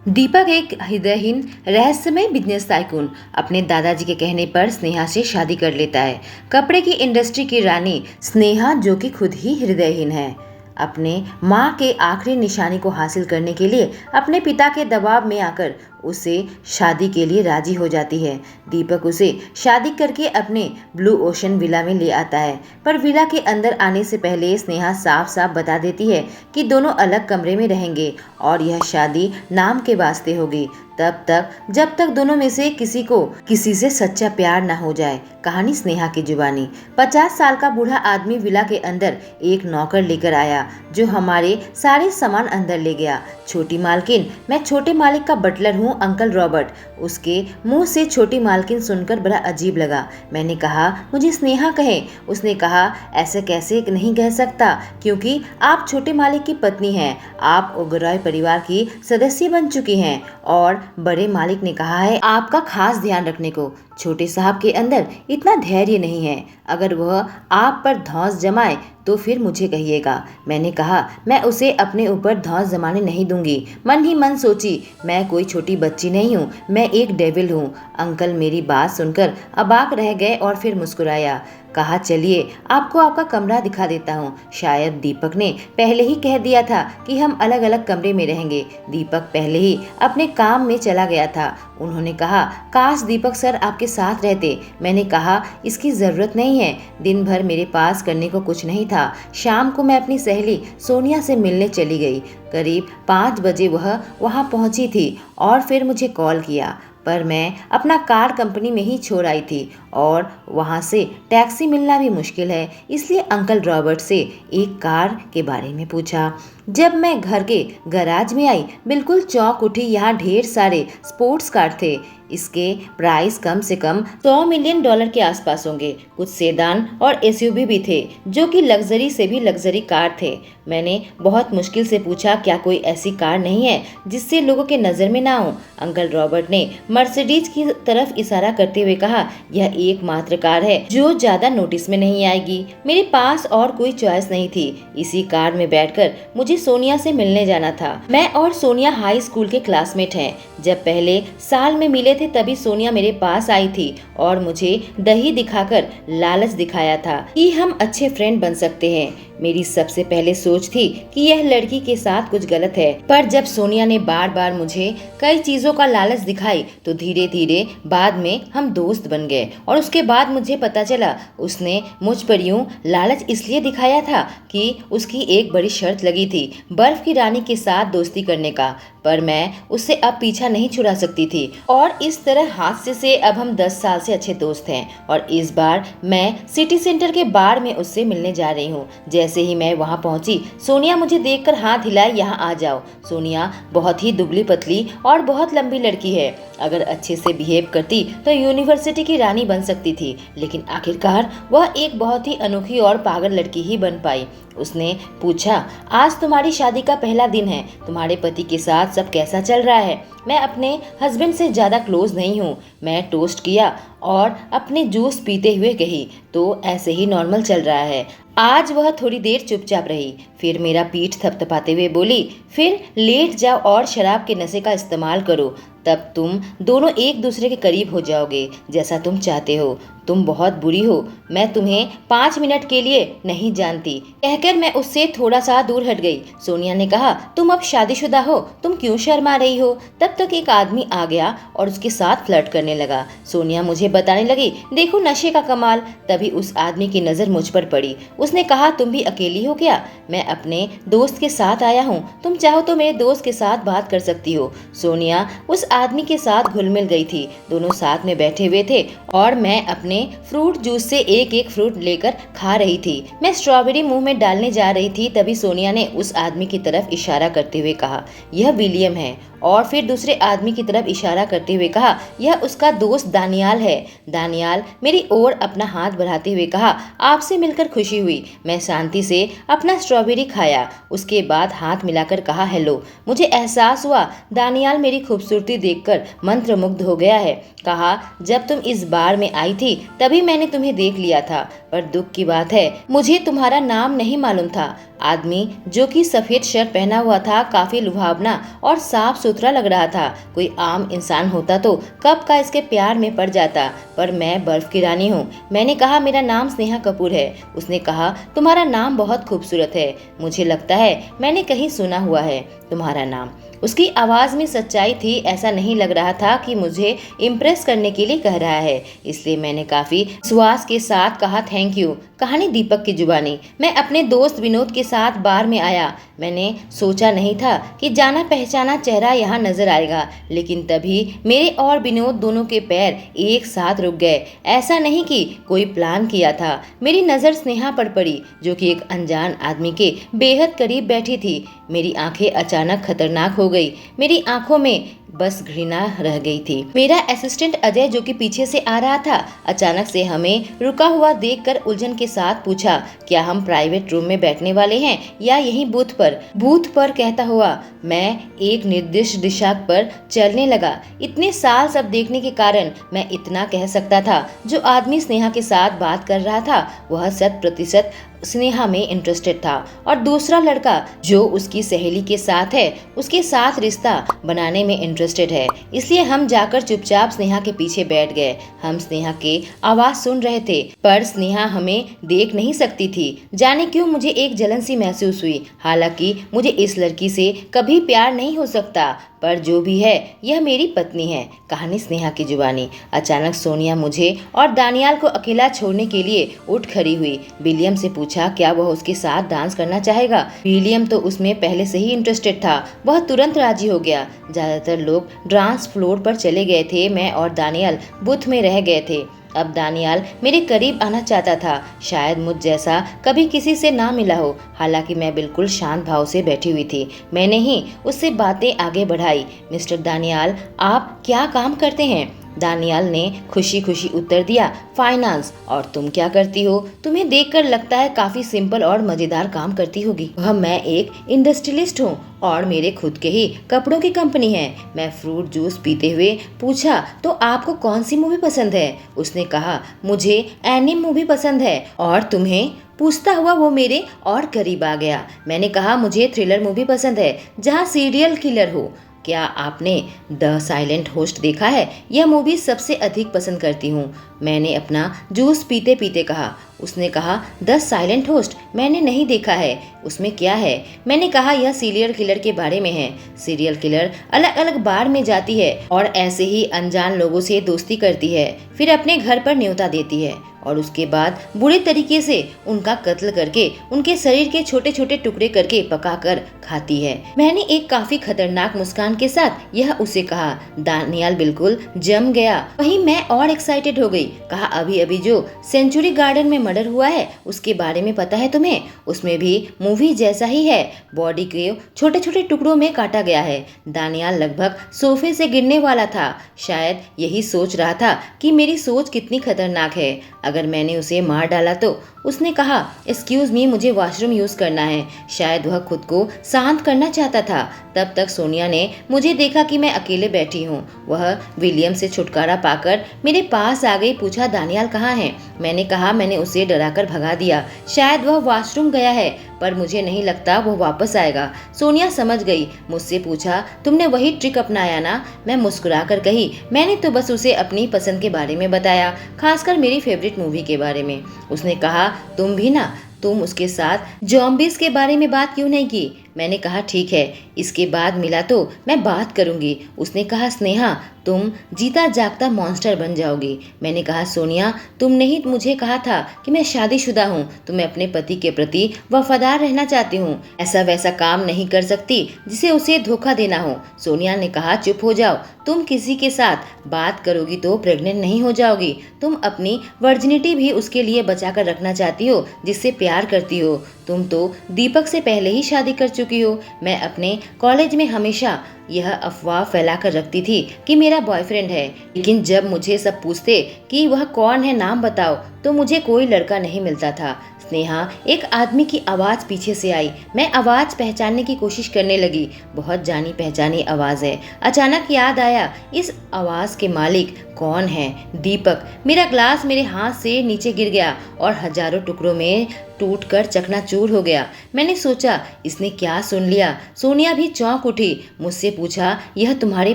दीपक एक हृदयहीन रहस्यमय business tycoon अपने दादाजी के कहने पर स्नेहा से शादी कर लेता है। कपड़े की इंडस्ट्री की रानी स्नेहा, जो कि खुद ही हृदयहीन है, अपने मां के आखिरी निशाने को हासिल करने के लिए अपने पिता के दबाव में आकर उसे शादी के लिए राजी हो जाती है। दीपक उसे शादी करके अपने ब्लू ओशन विला में ले आता है, पर विला के अंदर आने से पहले स्नेहा साफ साफ बता देती है कि दोनों अलग कमरे में रहेंगे और यह शादी नाम के वास्ते होगी, तब तक जब तक दोनों में से किसी को किसी से सच्चा प्यार न हो जाए। कहानी स्नेहा की जुबानी। 50 साल का बूढ़ा आदमी विला के अंदर एक नौकर लेकर आया जो हमारे सारे सामान अंदर ले गया। छोटी मालकिन, मैं छोटे मालिक का बटलर हूँ, अंकल रॉबर्ट। उसके मुंह से छोटी मालकिन सुनकर बड़ा अजीब लगा। मैंने कहा, मुझे स्नेहा कहे। उसने कहा, ऐसे कैसे नहीं कह सकता, क्योंकि आप छोटे मालिक की पत्नी हैं। आप ओबरॉय परिवार की सदस्य बन चुकी हैं। और बड़े मालिक ने कहा है आपका खास ध्यान रखने को। छोटे साहब के अंदर इतना धैर्य नहीं है। अगर वह आप पर धौंस जमाए तो फिर मुझे कहिएगा। मैंने कहा, मैं उसे अपने ऊपर धौंस जमाने नहीं दूंगी। मन ही मन सोची, मैं कोई छोटी बच्ची नहीं हूँ, मैं एक डेविल हूँ। अंकल मेरी बात सुनकर अबाक रह गए और फिर मुस्कुराया। कहा, चलिए आपको आपका कमरा दिखा देता हूँ। शायद दीपक ने पहले ही कह दिया था कि हम अलग अलग कमरे में रहेंगे। दीपक पहले ही अपने काम में चला गया था। उन्होंने कहा, काश दीपक सर आपके साथ रहते। मैंने कहा, इसकी जरूरत नहीं है। दिन भर मेरे पास करने को कुछ नहीं था। शाम को मैं अपनी सहेली सोनिया से मिलने चली गई। करीब 5 बजे वह वहाँ पहुँची थी और फिर मुझे कॉल किया, पर मैं अपना कार कंपनी में ही छोड़ आई थी और वहाँ से टैक्सी मिलना भी मुश्किल है, इसलिए अंकल रॉबर्ट से एक कार के बारे में पूछा। जब मैं घर के गैराज में आई, बिल्कुल चौंक उठी। यहाँ ढेर सारे स्पोर्ट्स कार थे। इसके प्राइस कम से कम $100 मिलियन के आसपास होंगे। कुछ सेडान और एसयूवी भी थे, जो कि लग्जरी से भी लग्जरी कार थे। मैंने बहुत मुश्किल से पूछा, क्या कोई ऐसी कार नहीं है जिससे लोगों के नज़र में ना हो? अंकल रॉबर्ट ने मर्सिडीज की तरफ इशारा करते हुए कहा, यह एकमात्र कार है जो ज्यादा नोटिस में नहीं आएगी। मेरे पास और कोई चॉइस नहीं थी। इसी कार में बैठकर मुझे सोनिया से मिलने जाना था। मैं और सोनिया हाई स्कूल के क्लासमेट हैं। जब पहले साल में मिले थे तभी सोनिया मेरे पास आई थी और मुझे दही दिखाकर लालच दिखाया था कि हम अच्छे फ्रेंड बन सकते हैं। मेरी सबसे पहले सोच थी कि यह लड़की के साथ कुछ गलत है, पर जब सोनिया ने बार बार मुझे कई चीजों का लालच दिखाई तो धीरे धीरे बाद में हम दोस्त बन गए। और उसके बाद मुझे पता चला उसने मुझ पर यूं लालच इसलिए दिखाया था कि उसकी एक बड़ी शर्त लगी थी, बर्फ की रानी के साथ दोस्ती करने का, पर मैं उससे अब पीछा नहीं छुड़ा सकती थी। और इस तरह हादसे से अब हम 10 साल से अच्छे दोस्त हैं। और इस बार मैं सिटी सेंटर के बार में उससे मिलने जा रही हूँ। जैसे ही मैं वहाँ पहुँची, सोनिया मुझे देखकर हाथ हिलाए, यहाँ आ जाओ। सोनिया बहुत ही दुबली पतली और बहुत लंबी लड़की है। अगर अच्छे से बिहेव करती तो यूनिवर्सिटी की रानी बन सकती थी, लेकिन आखिरकार वह एक बहुत ही अनोखी और पागल लड़की ही बन पाई। उसने पूछा, आज तुम्हारी शादी का पहला दिन है, तुम्हारे पति के साथ सब कैसा चल रहा है? मैं अपने हस्बैंड से ज़्यादा क्लोज नहीं हूँ। मैं टोस्ट किया और अपने जूस पीते हुए कही, तो ऐसे ही नॉर्मल चल रहा है। आज वह थोड़ी देर चुपचाप रही, फिर मेरा पीठ थपथपाते हुए बोली, फिर लेट जाओ और शराब के नशे का इस्तेमाल करो, तब तुम दोनों एक दूसरे के करीब हो जाओगे जैसा तुम चाहते हो। तुम बहुत बुरी हो, मैं तुम्हें 5 मिनट के लिए नहीं जानती। कहकर मैं उससे थोड़ा सा दूर हट गई। सोनिया ने कहा, तुम अब शादीशुदा हो, तुम क्यों शर्मा रही हो? तब तक एक आदमी आ गया और उसके साथ फ्लर्ट करने लगा। सोनिया मुझे बताने लगी, देखो नशे का कमाल। तभी उस आदमी की नजर मुझ पर पड़ी। उसने कहा, तुम भी अकेली हो क्या? मैं अपने दोस्त के साथ आया हूँ, तुम चाहो तो मेरे दोस्त के साथ बात कर सकती हो। सोनिया उस आदमी के साथ घुल मिल गई थी। दोनों साथ में बैठे हुए थे और मैं अपने फ्रूट जूस से एक एक फ्रूट लेकर खा रही थी। मैं स्ट्रॉबेरी मुंह में डालने जा रही थी, तभी सोनिया ने उस आदमी की तरफ इशारा करते हुए कहा, यह विलियम है। और फिर दूसरे आदमी की तरफ इशारा करते हुए कहा, यह उसका दोस्त दानियाल है। दानियाल मेरी ओर अपना हाथ बढ़ाते हुए कहा, आपसे मिलकर खुशी हुई। मैं शांति से अपना स्ट्रॉबेरी खाया, उसके बाद हाथ मिलाकर कहा हेलो। मुझे एहसास हुआ दानियाल मेरी खूबसूरती देखकर मंत्रमुग्ध हो गया है। कहा, जब तुम इस बार में आई थी तभी मैंने तुम्हें देख लिया था, पर दुख की बात है मुझे तुम्हारा नाम नहीं मालूम था। आदमी जो कि सफेद शर्ट पहना हुआ था काफी लुभावना और साफ सुथरा लग रहा था। कोई आम इंसान होता तो कब का इसके प्यार में पड़ जाता, पर मैं बर्फ की रानी हूँ। मैंने कहा, मेरा नाम स्नेहा कपूर है। उसने कहा, तुम्हारा नाम बहुत खूबसूरत है। मुझे लगता है मैंने कहीं सुना हुआ है तुम्हारा नाम। उसकी आवाज में सच्चाई थी। ऐसा नहीं लग रहा था कि मुझे इम्प्रेस करने के लिए कह रहा है, इसलिए मैंने काफी विश्वास के साथ कहा, थैंक यू। कहानी दीपक की जुबानी। मैं अपने दोस्त विनोद के साथ बार में आया। मैंने सोचा नहीं था कि जाना पहचाना चेहरा यहाँ नजर आएगा, लेकिन तभी मेरे और विनोद दोनों के पैर एक साथ रुक गए। ऐसा नहीं कि कोई प्लान किया था। मेरी नजर स्नेहा पर पड़ी, जो कि एक अनजान आदमी के बेहद करीब बैठी थी। मेरी आंखें अचानक खतरनाक हो गई। मेरी आंखों में बस घृणा रह गई थी। मेरा असिस्टेंट अजय, जो कि पीछे से आ रहा था, अचानक से हमें रुका हुआ देखकर उलझन के साथ पूछा, क्या हम प्राइवेट रूम में बैठने वाले हैं या यहीं बूथ पर? बूथ पर कहता हुआ मैं एक निर्दिष्ट दिशा पर चलने लगा। इतने साल सब देखने के कारण मैं इतना कह सकता था, जो आदमी स्नेहा के साथ बात कर रहा था वह 100% स्नेहा में इंटरेस्टेड था, और दूसरा लड़का जो उसकी सहेली के साथ है उसके साथ रिश्ता बनाने में इंटरेस्टेड है। इसलिए हम जाकर चुपचाप स्नेहा के पीछे बैठ गए। हम स्नेहा के आवाज सुन रहे थे, पर स्नेहा हमें देख नहीं सकती थी। जाने क्यों मुझे एक जलन सी महसूस हुई। हालांकि मुझे इस लड़की से कभी प्यार नहीं हो सकता, पर जो भी है यह मेरी पत्नी है। कहानी स्नेहा की जुबानी। अचानक सोनिया मुझे और दानियाल को अकेला छोड़ने के लिए उठ खड़ी हुई। विलियम से पूछा क्या वह उसके साथ डांस करना चाहेगा। विलियम तो उसमें पहले से ही इंटरेस्टेड था। वह तुरंत राजी हो गया। ज्यादातर लोग डांस फ्लोर पर चले गए थे। मैं और दानियाल बुथ में रह गए थे। अब दानियाल मेरे करीब आना चाहता था। शायद मुझ जैसा कभी किसी से ना मिला हो। हालांकि मैं बिल्कुल शांत भाव से बैठी हुई थी। मैंने ही उससे बातें आगे बढ़ाई। मिस्टर दानियाल, आप क्या काम करते हैं? दानियाल ने खुशी खुशी उत्तर दिया, फाइनेंस। और तुम क्या करती हो? तुम्हें देखकर लगता है काफी सिंपल और मजेदार काम करती होगी। मैं एक इंडस्ट्रियलिस्ट हूँ और मेरे खुद के ही कपड़ों की कंपनी है। मैं फ्रूट जूस पीते हुए पूछा, तो आपको कौन सी मूवी पसंद है? उसने कहा, मुझे एनिम मूवी पसंद है। और तुम्हें? पूछता हुआ वो मेरे और करीब आ गया। मैंने कहा, मुझे थ्रिलर मूवी पसंद है जहाँ सीरियल किलर हो। क्या आपने द साइलेंट होस्ट देखा है? यह मूवी सबसे अधिक पसंद करती हूँ। मैंने अपना जूस पीते पीते कहा। उसने कहा, द साइलेंट होस्ट मैंने नहीं देखा है, उसमें क्या है? मैंने कहा, यह सीरियल किलर के बारे में है। सीरियल किलर अलग अलग बार में जाती है और ऐसे ही अनजान लोगों से दोस्ती करती है, फिर अपने घर पर न्योता देती है और उसके बाद बुरे तरीके से उनका कत्ल करके उनके शरीर के छोटे छोटे टुकड़े करके पकाकर खाती है। मैंने एक काफी खतरनाक मुस्कान के साथ यह उसे कहा। दानियाल बिल्कुल जम गया। वहीं मैं और एक्साइटेड हो गई। कहा, अभी अभी जो सेंचुरी गार्डन में मर्डर हुआ है उसके बारे में पता है तुम्हें? उसमें भी मूवी जैसा ही है। बॉडी के छोटे छोटे टुकड़ों में काटा गया है। दानियाल लगभग सोफे से गिरने वाला था। शायद यही सोच रहा था कि मेरी सोच कितनी खतरनाक है। अगर मैंने उसे मार डाला तो? उसने कहा, एक्सक्यूज मी, मुझे वॉशरूम यूज करना है। शायद वह खुद को शांत करना चाहता था। तब तक सोनिया ने मुझे देखा कि मैं अकेले बैठी हूँ। वह विलियम से छुटकारा पाकर मेरे पास आ गई। पूछा, दानियाल कहाँ है? मैंने कहा, मैंने उसे डराकर भगा दिया। शायद वह वॉशरूम गया है, पर मुझे नहीं लगता वो वापस आएगा। सोनिया समझ गई। मुझसे पूछा, तुमने वही ट्रिक अपनाया ना? मैं मुस्कुरा कर कही, मैंने तो बस उसे अपनी पसंद के बारे में बताया, खासकर मेरी फेवरेट मूवी के बारे में। उसने कहा, तुम भी ना, तुम उसके साथ जॉम्बीज के बारे में बात क्यों नहीं की? मैंने कहा, ठीक है, इसके बाद मिला तो मैं बात करूंगी। उसने कहा, स्नेहा, तुम जीता जागता मॉन्स्टर बन जाओगी। मैंने कहा, सोनिया, तुमने ही मुझे कहा था कि मैं शादीशुदा हूँ, तो मैं अपने पति के प्रति वफादार रहना चाहती हूँ। ऐसा वैसा काम नहीं कर सकती जिसे उसे धोखा देना हो। सोनिया ने कहा, चुप हो जाओ। तुम किसी के साथ बात करोगी तो प्रेग्नेंट नहीं हो जाओगी। तुम अपनी वर्जिनिटी भी उसके लिए बचा कर रखना चाहती हो जिससे प्यार करती हो। तुम तो दीपक से पहले ही शादी कर चुकी हो। मैं अपने कॉलेज में हमेशा यह अफवाह फैलाकर रखती थी कि मेरा बॉयफ्रेंड है, लेकिन जब मुझे सब पूछते कि वह कौन है, नाम बताओ, तो मुझे कोई लड़का नहीं मिलता था। स्नेहा, एक आदमी की आवाज पीछे से आई। मैं आवाज पहचानने की कोशिश करने लगी। बहुत जानी पहचानी आवाज है। अचानक याद आया, इस आवाज के मालिक कौन है? दीपक। मेरा ग्लास मेरे हाथ से नीचे गिर गया और हजारों टुकड़ों में टूटकर चकनाचूर हो गया। मैंने सोचा, इसने क्या सुन लिया? सोनिया भी चौंक उठी। मुझसे पूछा, यह तुम्हारे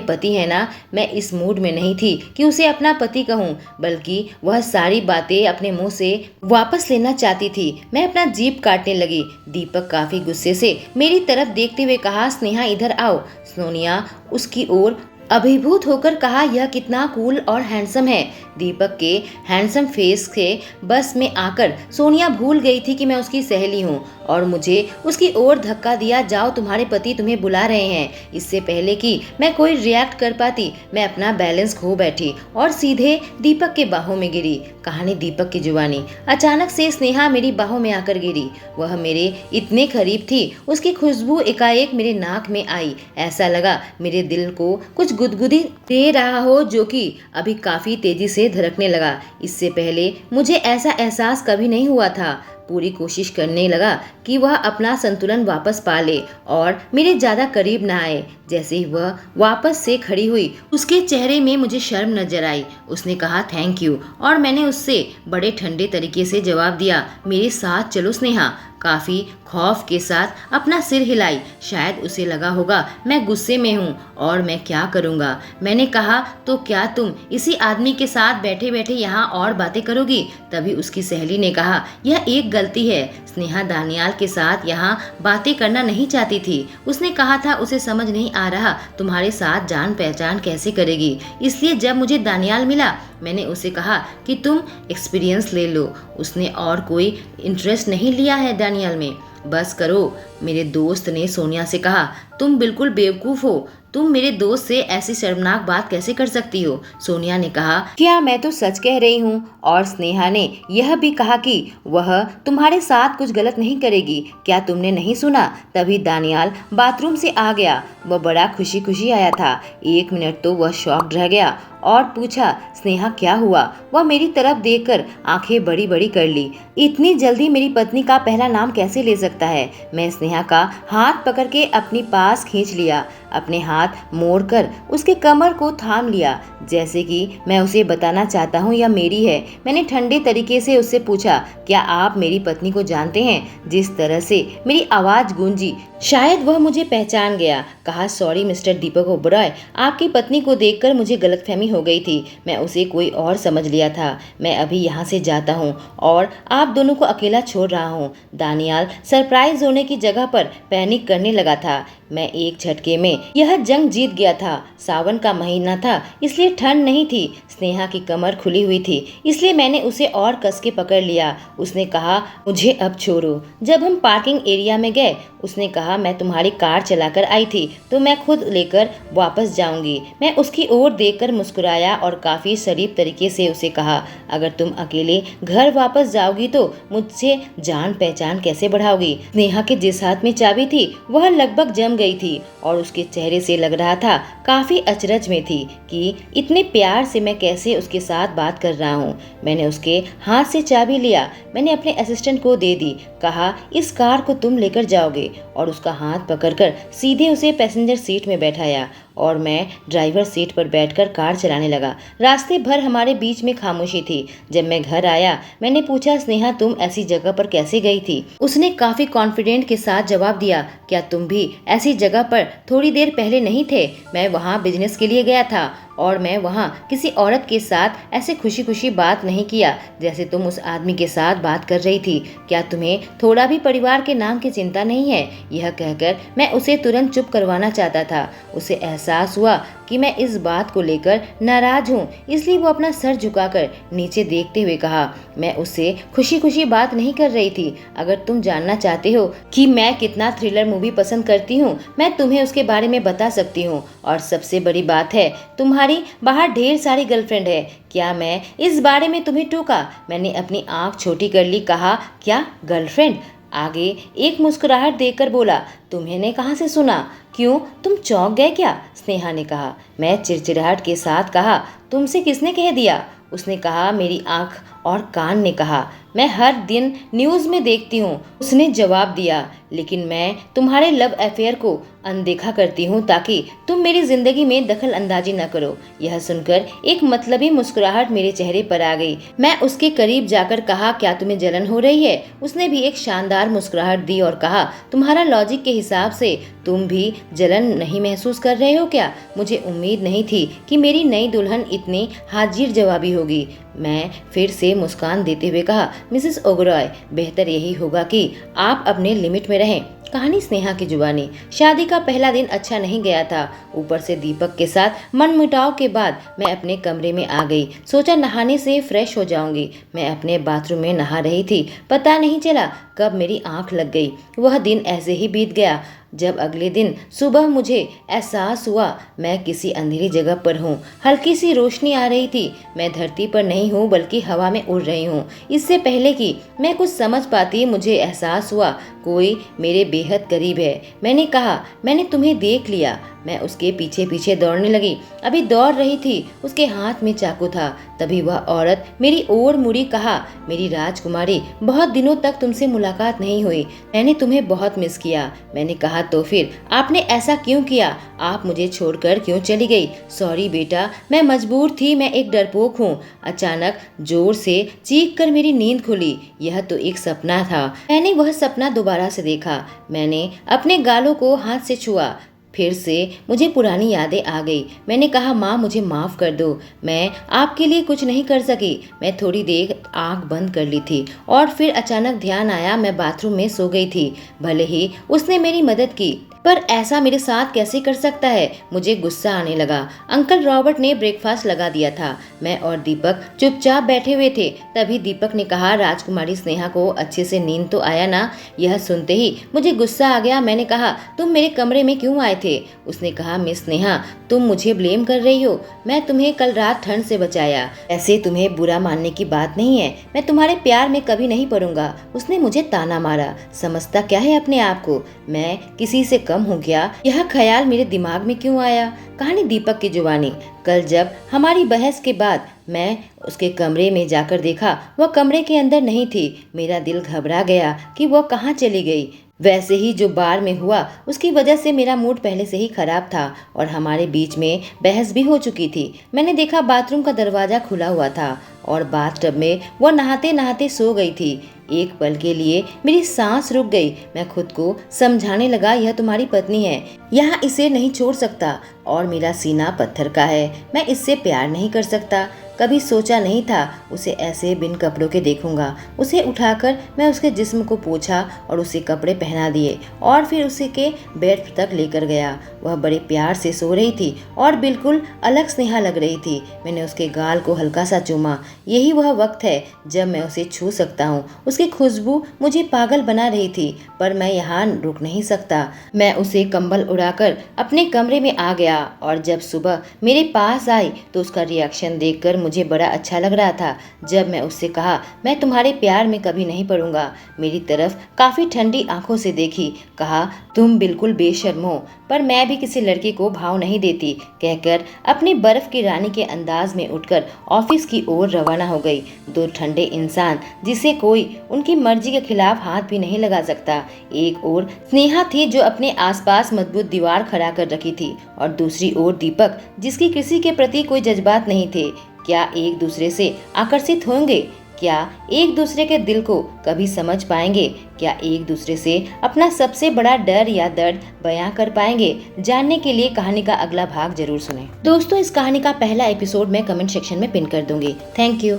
पति है ना? मैं इस मूड में नहीं थी कि उसे अपना पति कहूँ, बल्कि वह सारी बातें अपने मुंह से वापस लेना चाहती थी। मैं अपना जीभ काटने लगी। दीपक काफी गुस्से से मेरी तरफ देखते हुए कहा, स्नेहा इधर आओ। सोनिया उसकी ओर अभिभूत होकर कहा, यह कितना कूल और हैंडसम है। दीपक के हैंडसम फेस के बस में आकर सोनिया भूल गई थी कि मैं उसकी सहेली हूँ और मुझे उसकी ओर धक्का दिया। जाओ, तुम्हारे पति तुम्हें बुला रहे हैं। इससे पहले कि मैं कोई रिएक्ट कर पाती, मैं अपना बैलेंस खो बैठी और सीधे दीपक के बाहों में गिरी। कहानी दीपक की जुबानी। अचानक से स्नेहा मेरी बाहों में आकर गिरी। वह मेरे इतने करीब थी, उसकी खुशबू एकाएक मेरे नाक में आई। ऐसा लगा मेरे दिल को कुछ गुदगुदी दे रहा हो, जो कि अभी काफी तेजी से धड़कने लगा। इससे पहले मुझे ऐसा एहसास कभी नहीं हुआ था। पूरी कोशिश करने लगा कि वह अपना संतुलन वापस पा ले और मेरे ज्यादा करीब ना आए। जैसे ही वह वापस से खड़ी हुई, उसके चेहरे में मुझे शर्म नजर आई। उसने कहा थैंक यू और मैंने उससे बड़े ठंडे तरीके से जवाब दिया, मेरे साथ चलो स्नेहा। काफी खौफ के साथ अपना सिर हिलाई। शायद उसे लगा होगा मैं गुस्से में हूँ और मैं क्या करूँगा। मैंने कहा, तो क्या तुम इसी आदमी के साथ बैठे बैठे यहाँ और बातें करोगी? तभी उसकी सहेली ने कहा, यह एक गलती है। स्नेहा दानियाल के साथ यहाँ बातें करना नहीं चाहती थी। उसने कहा था उसे समझ नहीं आ रहा तुम्हारे साथ जान पहचान कैसे करेगी। इसलिए जब मुझे दानियाल मिला, मैंने उसे कहा कि तुम एक्सपीरियंस ले लो। उसने और कोई इंटरेस्ट नहीं लिया है दानियाल में। बस करो। मेरे दोस्त ने सोनिया से कहा, तुम बिल्कुल बेवकूफ़ हो। तुम मेरे दोस्त से ऐसी शर्मनाक बात कैसे कर सकती हो? सोनिया ने कहा, क्या मैं तो सच कह रही हूँ। और स्नेहा ने यह भी कहा कि वह तुम्हारे साथ कुछ गलत नहीं करेगी। क्या तुमने नहीं सुना? तभी दानियाल बाथरूम से आ गया। वह बड़ा खुशी खुशी आया था। 1 मिनट तो वह शॉक्ड रह गया और पूछा, स्नेहा क्या हुआ? वह मेरी तरफ देखकर आंखें बड़ी बड़ी कर ली। इतनी जल्दी मेरी पत्नी का पहला नाम कैसे ले सकता है? मैं स्नेहा का हाथ पकड़ के अपनी पास खींच लिया। अपने हाथ मोड़कर उसके कमर को थाम लिया, जैसे कि मैं उसे बताना चाहता हूँ यह मेरी है। मैंने ठंडे तरीके से उससे पूछा, क्या आप मेरी पत्नी को जानते हैं? जिस तरह से मेरी आवाज गूंजी, शायद वह मुझे पहचान गया। कहा, सॉरी मिस्टर दीपक ओबरॉय, आपकी पत्नी को देखकर मुझे गलतफहमी हो गई थी। मैं उसे कोई और समझ लिया था। मैं अभी यहाँ से जाता हूँ और आप दोनों को अकेला छोड़ रहा हूँ। दानियाल सरप्राइज होने की जगह पर पैनिक करने लगा था। मैं एक झटके में यह जंग जीत गया था। सावन का महीना था, इसलिए ठंड नहीं थी। स्नेहा की कमर खुली हुई थी, इसलिए मैंने उसे और कस के पकड़ लिया। उसने कहा, मुझे अब छोड़ो। जब हम पार्किंग एरिया में गए, उसने कहा, मैं तुम्हारी कार चलाकर आई थी तो मैं खुद लेकर वापस जाऊंगी। मैं उसकी ओर देखकर मुस्कुराया और काफी शरीफ तरीके से उसे कहा, अगर तुम अकेले घर वापस जाओगी तो मुझसे जान पहचान कैसे बढ़ाओगी? स्नेहा के जिस हाथ में चाबी थी वह लगभग जम गई थी और उसके चेहरे से लग रहा था काफी अचरज में थी कि इतने प्यार से मैं कैसे उसके साथ बात कर रहा हूँ। मैंने उसके हाथ से चाबी लिया। मैंने अपने असिस्टेंट को दे दी। कहा, इस कार को तुम लेकर जाओगे, और उसका हाथ पकड़कर सीधे उसे पैसेंजर सीट में बैठाया और मैं ड्राइवर सीट पर बैठकर कार चलाने लगा। रास्ते भर हमारे बीच में खामोशी थी। जब मैं घर आया, मैंने पूछा, स्नेहा तुम ऐसी जगह पर कैसे गई थी? उसने काफी कॉन्फिडेंट के साथ जवाब दिया, क्या तुम भी ऐसी जगह पर थोड़ी देर पहले नहीं थे? मैं वहाँ बिजनेस के लिए गया था और मैं वहाँ किसी औरत के साथ ऐसे खुशी खुशी बात नहीं किया जैसे तुम उस आदमी के साथ बात कर रही थी। क्या तुम्हें थोड़ा भी परिवार के नाम की चिंता नहीं है? यह कहकर मैं उसे तुरंत चुप करवाना चाहता था। उसे एहसास हुआ कि मैं इस बात को लेकर नाराज हूँ, इसलिए वो अपना सर झुकाकर नीचे देखते हुए कहा, मैं उससे खुशी खुशी बात नहीं कर रही थी। अगर तुम जानना चाहते हो कि मैं कितना थ्रिलर मूवी पसंद करती हूँ, मैं तुम्हें उसके बारे में बता सकती हूँ। और सबसे बड़ी बात है, तुम्हारी बाहर ढेर सारी गर्लफ्रेंड है। क्या मैं इस बारे में तुम्हें टोका? मैंने अपनी आंख छोटी कर ली। कहा, क्या गर्लफ्रेंड? आगे एक मुस्कुराहट देकर बोला, तुम्हें कहाँ से सुना? क्यों, तुम चौंक गए क्या? स्नेहा ने कहा। मैं चिड़चिड़ाहट के साथ कहा, तुमसे किसने कह दिया? उसने कहा, मेरी आंख और कान ने कहा। मैं हर दिन न्यूज़ में देखती हूँ, उसने जवाब दिया, लेकिन मैं तुम्हारे लव अफेयर को अनदेखा करती हूँ ताकि तुम मेरी जिंदगी में दखल अंदाजी न करो। यह सुनकर एक मतलबी मुस्कुराहट मेरे चेहरे पर आ गई। मैं उसके करीब जाकर कहा, क्या तुम्हें जलन हो रही है? उसने भी एक शानदार मुस्कुराहट दी और कहा, तुम्हारा लॉजिक के हिसाब से तुम भी जलन नहीं महसूस कर रहे हो क्या? मुझे उम्मीद नहीं थी कि मेरी नई दुल्हन इतनी हाजिर जवाबी होगी। मैं फिर से मुस्कान देते हुए कहा, मिसेस ओबरॉय, बेहतर यही होगा कि आप अपने लिमिट में रहें। कहानी स्नेहा की जुबानी। शादी का पहला दिन अच्छा नहीं गया था। ऊपर से दीपक के साथ मनमुटाव के बाद मैं अपने कमरे में आ गई। सोचा नहाने से फ्रेश हो जाऊंगी। मैं अपने बाथरूम में नहा रही थी। पता नहीं चला कब मेरी आंख लग गई। वह दिन ऐसे ही बीत गया। जब अगले दिन सुबह मुझे एहसास हुआ मैं किसी अंधेरी जगह पर हूँ। हल्की सी रोशनी आ रही थी। मैं धरती पर नहीं हूँ बल्कि हवा में उड़ रही हूँ। इससे पहले कि मैं कुछ समझ पाती मुझे एहसास हुआ कोई मेरे बेहद करीब है। मैंने कहा, मैंने तुम्हें देख लिया। मैं उसके पीछे पीछे दौड़ने लगी। अभी दौड़ रही थी, उसके हाथ में चाकू था। तभी वह औरत मेरी ओर मुड़ी। कहा, मेरी राजकुमारी, बहुत दिनों तक तुमसे मुलाकात नहीं हुई। मैंने तुम्हें बहुत मिस किया। मैंने कहा, तो फिर आपने ऐसा क्यों किया? आप मुझे छोड़कर क्यों चली गई? सॉरी बेटा, मैं मजबूर थी, मैं एक डरपोक हूँ। अचानक जोर से चीख कर मेरी नींद खुली। यह तो एक सपना था। मैंने वह सपना दोबारा से देखा। मैंने अपने गालों को हाथ से छुआ। फिर से मुझे पुरानी यादें आ गई। मैंने कहा, माँ मुझे माफ़ कर दो, मैं आपके लिए कुछ नहीं कर सकी। मैं थोड़ी देर आंख बंद कर ली थी और फिर अचानक ध्यान आया मैं बाथरूम में सो गई थी। भले ही उसने मेरी मदद की, पर ऐसा मेरे साथ कैसे कर सकता है? मुझे गुस्सा आने लगा। अंकल रॉबर्ट ने ब्रेकफास्ट लगा दिया था। मैं और दीपक चुपचाप बैठे हुए थे। तभी दीपक ने कहा, राजकुमारी स्नेहा को अच्छे से नींद तो आया ना? यह सुनते ही मुझे गुस्सा आ गया। मैंने कहा, तुम मेरे कमरे में क्यों आए थे? उसने कहा, मिस स्नेहा, तुम मुझे ब्लेम कर रही हो। मैं तुम्हें कल रात ठंड से बचाया। ऐसे तुम्हें बुरा मानने की बात नहीं है। मैं तुम्हारे प्यार में कभी नहीं पड़ूंगा। उसने मुझे ताना मारा। समझता क्या है अपने आप को? मैं किसी से कम हूँ क्या? यह ख्याल मेरे दिमाग में क्यों आया? कहानी दीपक की जुबानी। कल जब हमारी बहस के बाद मैं उसके कमरे में जाकर देखा, वह कमरे के अंदर नहीं थी। मेरा दिल घबरा गया कि वह कहाँ चली गई। वैसे ही जो बार में हुआ उसकी वजह से मेरा मूड पहले से ही खराब था और हमारे बीच में बहस भी हो चुकी थी। मैंने देखा बाथरूम का दरवाजा खुला हुआ था और बाथटब में वह नहाते नहाते सो गई थी। एक पल के लिए मेरी सांस रुक गई। मैं खुद को समझाने लगा, यह तुम्हारी पत्नी है, यहाँ इसे नहीं छोड़ सकता और मेरा सीना पत्थर का है। मैं इससे प्यार नहीं कर सकता। कभी सोचा नहीं था उसे ऐसे बिन कपड़ों के देखूंगा। उसे उठाकर मैं उसके जिस्म को पोंछा और उसे कपड़े पहना दिए और फिर उसे के बेड तक लेकर गया। वह बड़े प्यार से सो रही थी और बिल्कुल अलग स्नेहा लग रही थी। मैंने उसके गाल को हल्का सा चूमा। यही वह वक्त है जब मैं उसे छू सकता हूँ। उसकी खुशबू मुझे पागल बना रही थी, पर मैं यहाँ रुक नहीं सकता। मैं उसे कंबल उड़ाकर अपने कमरे में आ गया और जब सुबह मेरे पास आई तो उसका रिएक्शन देखकर मुझे बड़ा अच्छा लग रहा था। जब मैं उससे कहा, मैं तुम्हारे प्यार में कभी नहीं पड़ूंगा, मेरी तरफ काफी ठंडी आंखों से देखी। कहा, तुम बिल्कुल बेशर्म हो, पर मैं भी किसी लड़की को भाव नहीं देती, कहकर अपनी बर्फ की रानी के अंदाज में उठकर ऑफिस की ओर रवाना हो गई। दो ठंडे इंसान जिसे कोई उनकी मर्जी के खिलाफ हाथ भी नहीं लगा सकता। एक ओर स्नेहा थी जो अपने आसपास मजबूत दीवार खड़ा कर रखी थी और दूसरी ओर दीपक जिसकी किसी के प्रति कोई जज्बात नहीं थे। क्या एक दूसरे से आकर्षित होंगे? क्या एक दूसरे के दिल को कभी समझ पाएंगे? क्या एक दूसरे से अपना सबसे बड़ा डर या दर्द बयां कर पाएंगे? जानने के लिए कहानी का अगला भाग जरूर सुनें। दोस्तों, इस कहानी का पहला एपिसोड मैं कमेंट सेक्शन में पिन कर दूंगी। Thank you.